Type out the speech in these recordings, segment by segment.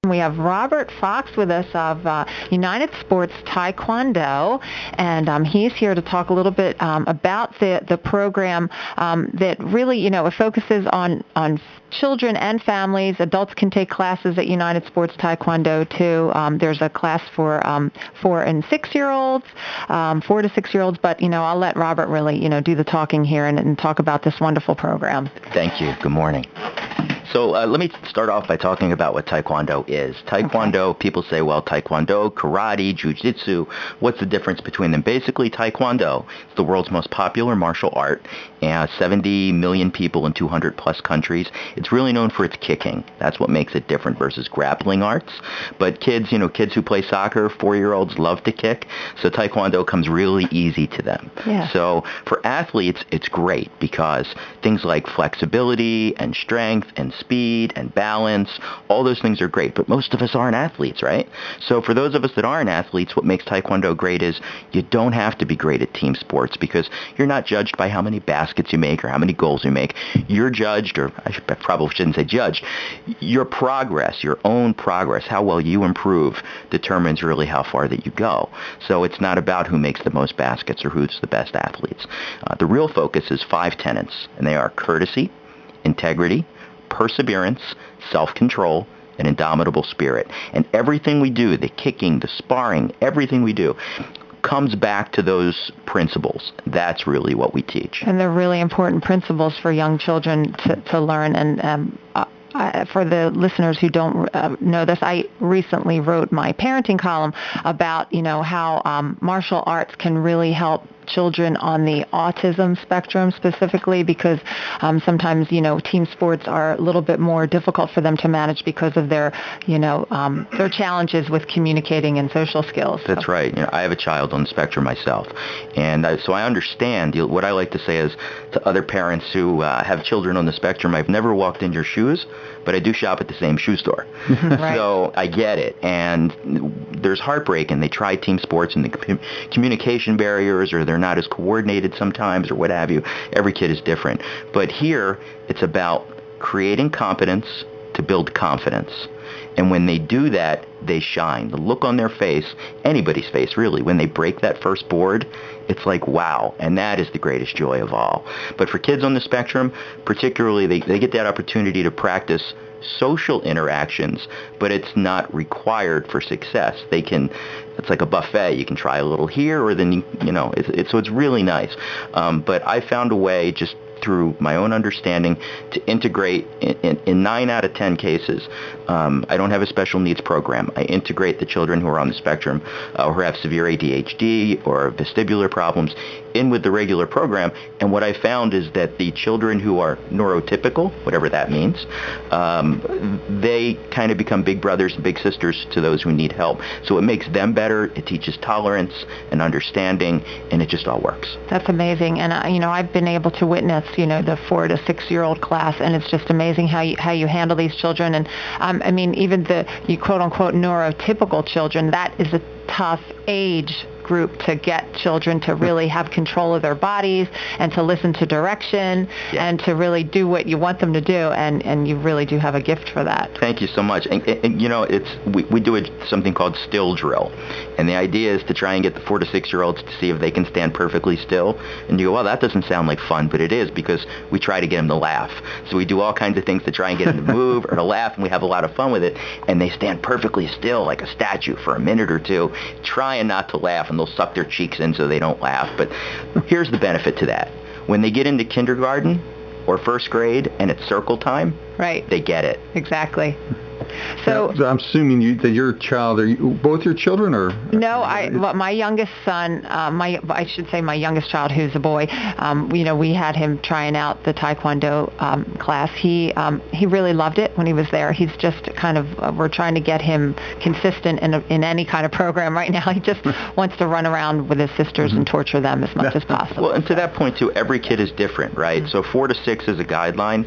We have Robert Fox with us of United Sports Taekwondo, and he's here to talk a little bit about the program that really, it focuses on children and families. Adults can take classes at United Sports Taekwondo too. There's a class for 4 and 6-year-olds, 4 to 6-year-olds. But I'll let Robert really do the talking here and talk about this wonderful program. Thank you. Good morning. So let me start off by talking about what Taekwondo is. Taekwondo, okay. People say, well, Taekwondo, karate, jiu-jitsu, what's the difference between them? Basically, Taekwondo is the world's most popular martial art, 70 million people in 200-plus countries. It's really known for its kicking. That's what makes it different versus grappling arts. But kids who play soccer, 4-year-olds love to kick, so Taekwondo comes really easy to them. Yeah. So for athletes, it's great because things like flexibility and strength and speed and balance, all those things are great, but most of us aren't athletes, right? So for those of us that aren't athletes, what makes Taekwondo great is you don't have to be great at team sports because you're not judged by how many baskets you make or how many goals you make. You're judged, or I probably shouldn't say judged, your progress, your own progress, how well you improve determines really how far that you go. So it's not about who makes the most baskets or who's the best athletes. The real focus is 5 tenets, and they are courtesy, integrity, perseverance, self-control, and indomitable spirit. And everything we do, the kicking, the sparring, everything we do, comes back to those principles. That's really what we teach. And they're really important principles for young children to learn. And for the listeners who don't know this, I recently wrote my parenting column about, how martial arts can really help children on the autism spectrum specifically because sometimes, team sports are a little bit more difficult for them to manage because of their challenges with communicating and social skills. That's right. I have a child on the spectrum myself. And so I understand. What I like to say is to other parents who have children on the spectrum, I've never walked in your shoes, but I do shop at the same shoe store. Right. So I get it. And there's heartbreak, and they try team sports, and the communication barriers, or they're not as coordinated sometimes, or what have you. Every kid is different. But here, it's about creating competence to build confidence. And when they do that, they shine. The look on their face, anybody's face really, when they break that first board, it's like, wow. And that is the greatest joy of all. But for kids on the spectrum, particularly, they get that opportunity to practice social interactions, but it's not required for success. It's like a buffet. You can try a little here, or then, so it's really nice. But I found a way, just through my own understanding, to integrate in 9 out of 10 cases. I don't have a special needs program. I integrate the children who are on the spectrum or who have severe ADHD or vestibular problems in with the regular program. And what I found is that the children who are neurotypical, whatever that means, they kind of become big brothers and big sisters to those who need help. So it makes them better. It teaches tolerance and understanding, and it just all works. That's amazing. And, I've been able to witness, the 4 to 6-year-old class, and it's just amazing how you handle these children. And, even the quote-unquote neurotypical children, that is a tough age group to get children to really have control of their bodies and to listen to direction and to really do what you want them to do, and you really do have a gift for that. Thank you so much. And we do something called still drill, and the idea is to try and get the 4 to 6-year-olds to see if they can stand perfectly still. And you go, well, that doesn't sound like fun, but it is, because we try to get them to laugh. So we do all kinds of things to try and get them to move or to laugh, and we have a lot of fun with it. And they stand perfectly still like a statue for a minute or two, trying not to laugh, and they'll suck their cheeks in so they don't laugh. But here's the benefit to that. When they get into kindergarten or first grade and it's circle time, right, they get it. Exactly. So I'm assuming that your child, are both your children, or? No, my youngest son, my youngest child, who's a boy, we had him trying out the Taekwondo class. He really loved it when he was there. He's just kind of, we're trying to get him consistent in any kind of program right now. He just wants to run around with his sisters and torture them as much as possible. Well, and to that point too, every kid is different, right? So 4 to 6 is a guideline.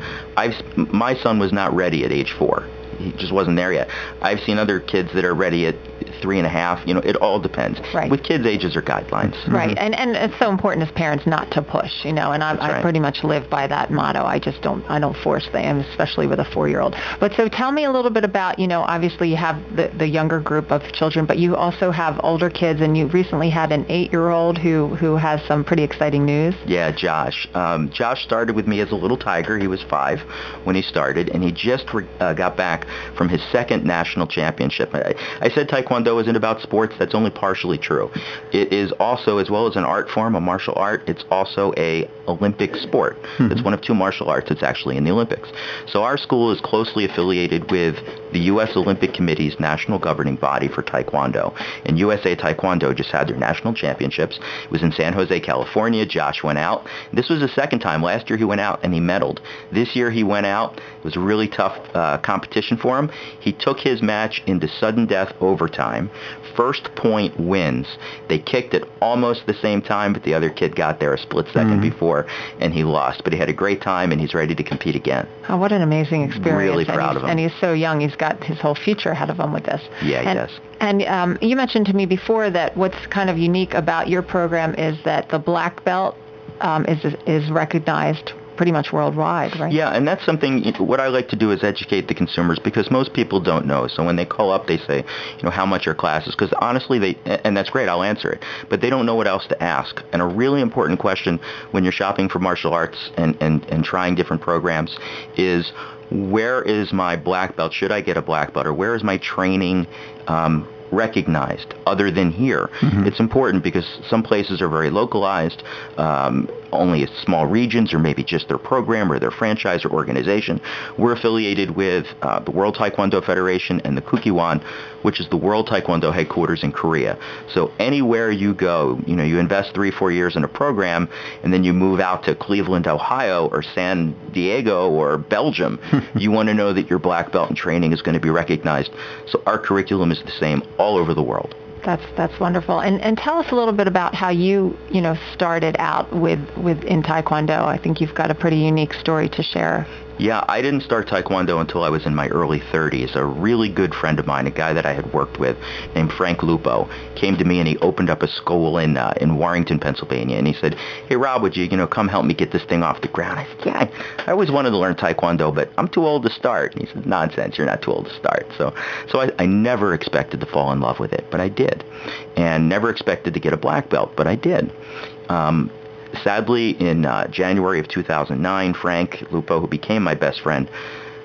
My son was not ready at age 4. He just wasn't there yet. I've seen other kids that are ready at 3.5. It all depends. Right. With kids, ages are guidelines. Right, and it's so important as parents not to push, and I pretty much live by that motto. I don't force them, especially with a 4-year-old. But so tell me a little bit about, obviously you have the younger group of children, but you also have older kids, and you recently had an 8-year-old who has some pretty exciting news. Yeah, Josh. Josh started with me as a little tiger. He was 5 when he started, and he just got back from his second national championship. I said Taekwondo isn't about sports. That's only partially true. It is also, as well as an art form, a martial art, it's also a Olympic sport. It's one of 2 martial arts that's actually in the Olympics. So our school is closely affiliated with the U.S. Olympic Committee's national governing body for Taekwondo. And USA Taekwondo just had their national championships. It was in San Jose, California. Josh went out. This was the second time. Last year he went out and he medaled. This year he went out. It was a really tough competition for him. He took his match into sudden death overtime. First point wins. They kicked it almost the same time, but the other kid got there a split second before, and he lost. But he had a great time, and he's ready to compete again. Oh, what an amazing experience. Really proud of him. And he's so young. He's got his whole future ahead of him with this. Yeah, he does. And you mentioned to me before that what's kind of unique about your program is that the black belt is recognized pretty much worldwide, right? Yeah, and that's something, what I like to do is educate the consumers, because most people don't know. So when they call up, they say, how much are classes? Because honestly, and that's great, I'll answer it, but they don't know what else to ask. And a really important question when you're shopping for martial arts and trying different programs is, where is my black belt? Should I get a black belt? Or where is my training recognized other than here? It's important because some places are very localized, only small regions, or maybe just their program or their franchise or organization. We're affiliated with the World Taekwondo Federation and the Kukiwon, which is the World Taekwondo headquarters in Korea. So anywhere you go, you invest 3-4 years in a program, and then you move out to Cleveland, Ohio, or San Diego, or Belgium, you want to know that your black belt and training is going to be recognized. So our curriculum is the same all over the world. That's wonderful. And tell us a little bit about how you started out in Taekwondo. I think you've got a pretty unique story to share. Yeah, I didn't start Taekwondo until I was in my early 30s. A really good friend of mine, a guy that I had worked with named Frank Lupo, came to me and he opened up a school in Warrington, Pennsylvania. And he said, "Hey, Rob, would you, come help me get this thing off the ground?" I said, "Yeah, I always wanted to learn Taekwondo, but I'm too old to start." And he said, "Nonsense, you're not too old to start." So I never expected to fall in love with it, but I did. And never expected to get a black belt, but I did. Sadly, in January of 2009, Frank Lupo, who became my best friend,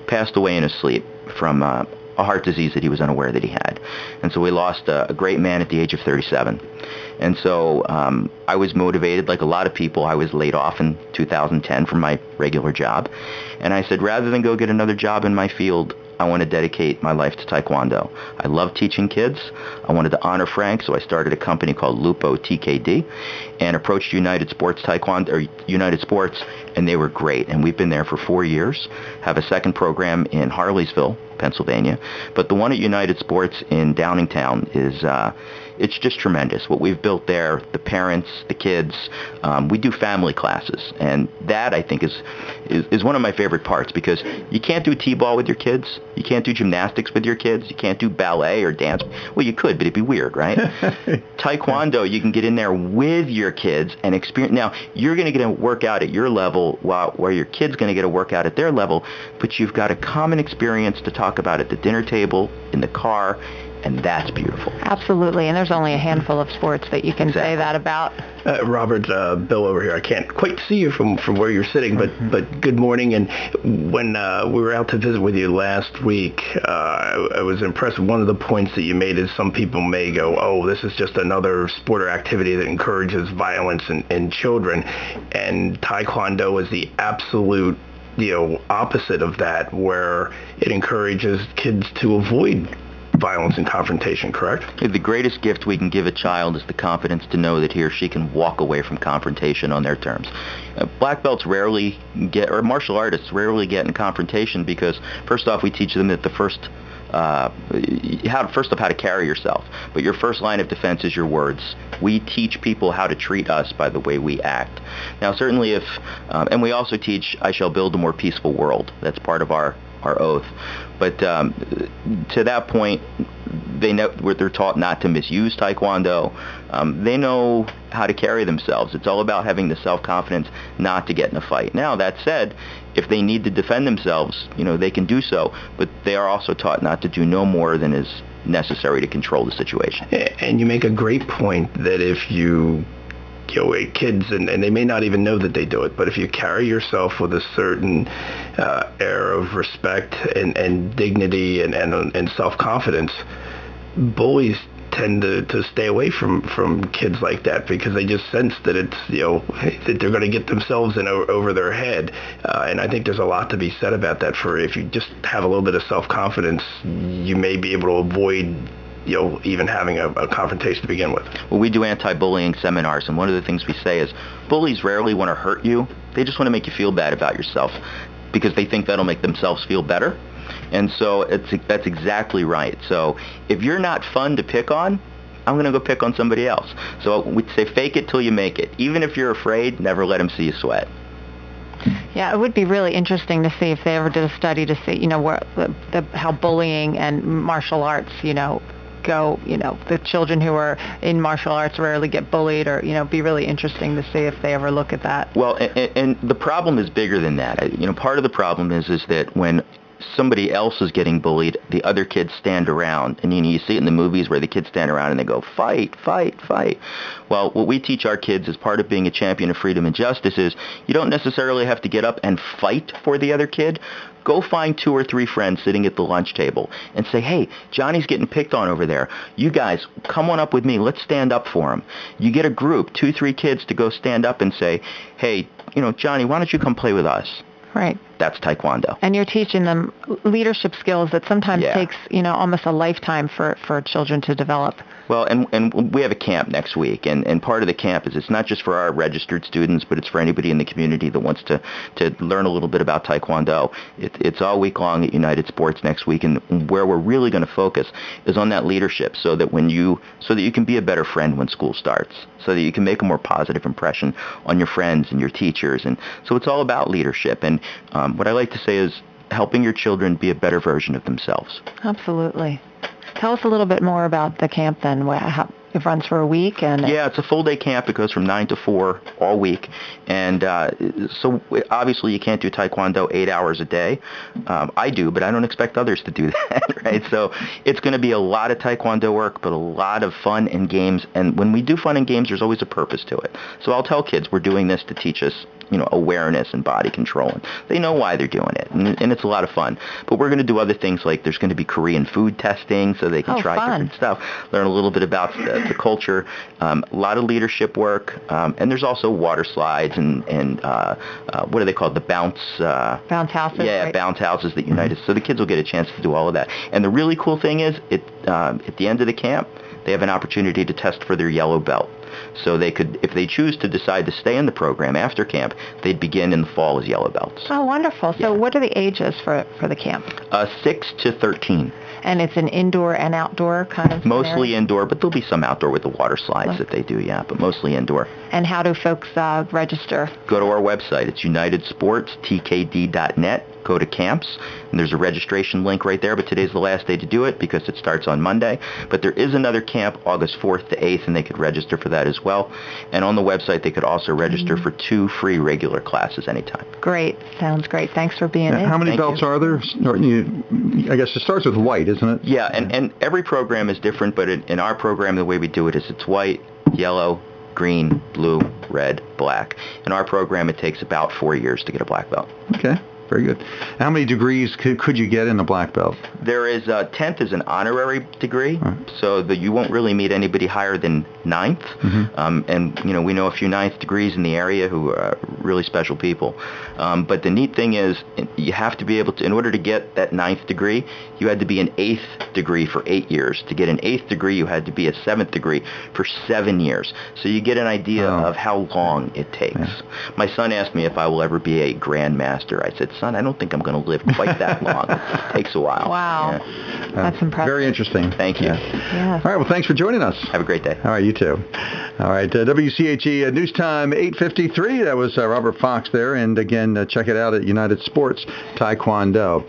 passed away in his sleep from a heart disease that he was unaware that he had. And so we lost a great man at the age of 37. And so I was motivated, like a lot of people. I was laid off in 2010 from my regular job. And I said, rather than go get another job in my field, I want to dedicate my life to Taekwondo. I love teaching kids. I wanted to honor Frank, so I started a company called Lupo TKD and approached United Sports Taekwondo, or United Sports, and they were great. And we've been there for 4 years, have a second program in Harleysville, Pennsylvania. But the one at United Sports in Downingtown is it's just tremendous. What we've built there, the parents, the kids, we do family classes. And that, I think, is one of my favorite parts, because you can't do t-ball with your kids. You can't do gymnastics with your kids. You can't do ballet or dance. Well, you could, but it'd be weird, right? Taekwondo, you can get in there with your kids and experience. Now, you're going to get a workout at your level while your kid's going to get a workout at their level, but you've got a common experience to talk about at the dinner table, in the car, and that's beautiful. Absolutely, and there's only a handful of sports that you can say that about. Robert, Bill over here. I can't quite see you from where you're sitting, but good morning. And when we were out to visit with you last week, I was impressed. One of the points that you made is some people may go, "Oh, this is just another sport or activity that encourages violence in children," and Taekwondo is the absolute opposite of that, where it encourages kids to avoid violence and confrontation, correct? The greatest gift we can give a child is the confidence to know that he or she can walk away from confrontation on their terms. Black belts rarely get, or martial artists rarely get in confrontation, because first off, we teach them that the first off how to carry yourself, but your first line of defense is your words. We teach people how to treat us by the way we act. Now, certainly and we also teach, "I shall build a more peaceful world." That's part of our oath. But to that point, They know they're taught not to misuse Taekwondo. They know how to carry themselves. It's all about having the self-confidence not to get in a fight. Now, that said, if they need to defend themselves, they can do so, but they are also taught not to do no more than is necessary to control the situation. And you make a great point that if you kids, and they may not even know that they do it, but if you carry yourself with a certain air of respect and dignity and self-confidence, bullies tend to stay away from kids like that, because they just sense that it's that they're going to get themselves in over their head, and I think there's a lot to be said about that. For if you just have a little bit of self-confidence, you may be able to avoid even having a confrontation to begin with. Well, we do anti-bullying seminars, and one of the things we say is bullies rarely want to hurt you. They just want to make you feel bad about yourself because they think that'll make themselves feel better. And so that's exactly right. So if you're not fun to pick on, I'm going to go pick on somebody else. So we'd say fake it till you make it. Even if you're afraid, never let them see you sweat. Yeah, it would be really interesting to see if they ever did a study to see, how bullying and martial arts, go, the children who are in martial arts rarely get bullied, or, be really interesting to see if they ever look at that. Well, and the problem is bigger than that. Part of the problem is that when somebody else is getting bullied, the other kids stand around, and you see it in the movies where the kids stand around and they go, fight, fight, fight. Well, what we teach our kids as part of being a champion of freedom and justice is you don't necessarily have to get up and fight for the other kid. Go find 2 or 3 friends sitting at the lunch table and say, hey, Johnny's getting picked on over there. You guys, come on up with me. Let's stand up for him. You get a group, 2, 3 kids to go stand up and say, hey, Johnny, why don't you come play with us? Right. That's Taekwondo. And you're teaching them leadership skills that sometimes takes, almost a lifetime for children to develop. Well, and we have a camp next week, and part of the camp is it's not just for our registered students, but it's for anybody in the community that wants to learn a little bit about Taekwondo. It's all week long at United Sports next week, and where we're really going to focus is on that leadership, so that you can be a better friend when school starts, so that you can make a more positive impression on your friends and your teachers, and so it's all about leadership. And what I like to say is helping your children be a better version of themselves. Absolutely. Tell us a little bit more about the camp then. It runs for a week, and yeah, it's a full-day camp. It goes from 9 to 4 all week, and so obviously you can't do Taekwondo 8 hours a day. I do, but I don't expect others to do that, right? So it's going to be a lot of Taekwondo work, but a lot of fun and games. And when we do fun and games, there's always a purpose to it. So I'll tell kids we're doing this to teach us, awareness and body control. And they know why they're doing it, and it's a lot of fun. But we're going to do other things, like there's going to be Korean food testing, so they can try different stuff, learn a little bit about the culture, a lot of leadership work, and there's also water slides and what are they called? The bounce houses. Yeah, right? Bounce houses that unite us. So the kids will get a chance to do all of that. And the really cool thing is, at the end of the camp, they have an opportunity to test for their yellow belt. So they could, if they choose to decide to stay in the program after camp, they'd begin in the fall as yellow belts. Oh, wonderful. So what are the ages for the camp? 6 to 13. And it's an indoor and outdoor kind of Mostly scenario? Indoor, but there'll be some outdoor with the water slides that they do, but mostly indoor. And how do folks register? Go to our website. It's unitedsportstkd.net. Go to camps, and there's a registration link right there, but today's the last day to do it because it starts on Monday. But there is another camp August 4th to 8th, and they could register for that as well. And on the website, they could also register for 2 free regular classes anytime. Great. Sounds great. Thanks for being in. How many belts are there? I guess it starts with white, isn't it? Yeah, and every program is different, but in our program, the way we do it is it's white, yellow, green, blue, red, black. In our program, it takes about 4 years to get a black belt. Okay. Very good. How many degrees could you get in a black belt? There is 10th is an honorary degree, so that you won't really meet anybody higher than 9th. And we know a few 9th degrees in the area who are really special people. But the neat thing is, you have to be able to, in order to get that 9th degree, you had to be an 8th degree for 8 years. To get an 8th degree, you had to be a 7th degree for 7 years. So you get an idea of how long it takes. Yeah. My son asked me if I will ever be a grandmaster. I said, son, I don't think I'm going to live quite that long. It takes a while. Wow. Yeah. That's impressive. Very interesting. Thank you. Yeah. All right, well, thanks for joining us. Have a great day. All right, you too. All right, WCHE News Time 8:53. That was Robert Fox there. And again, check it out at United Sports Taekwondo.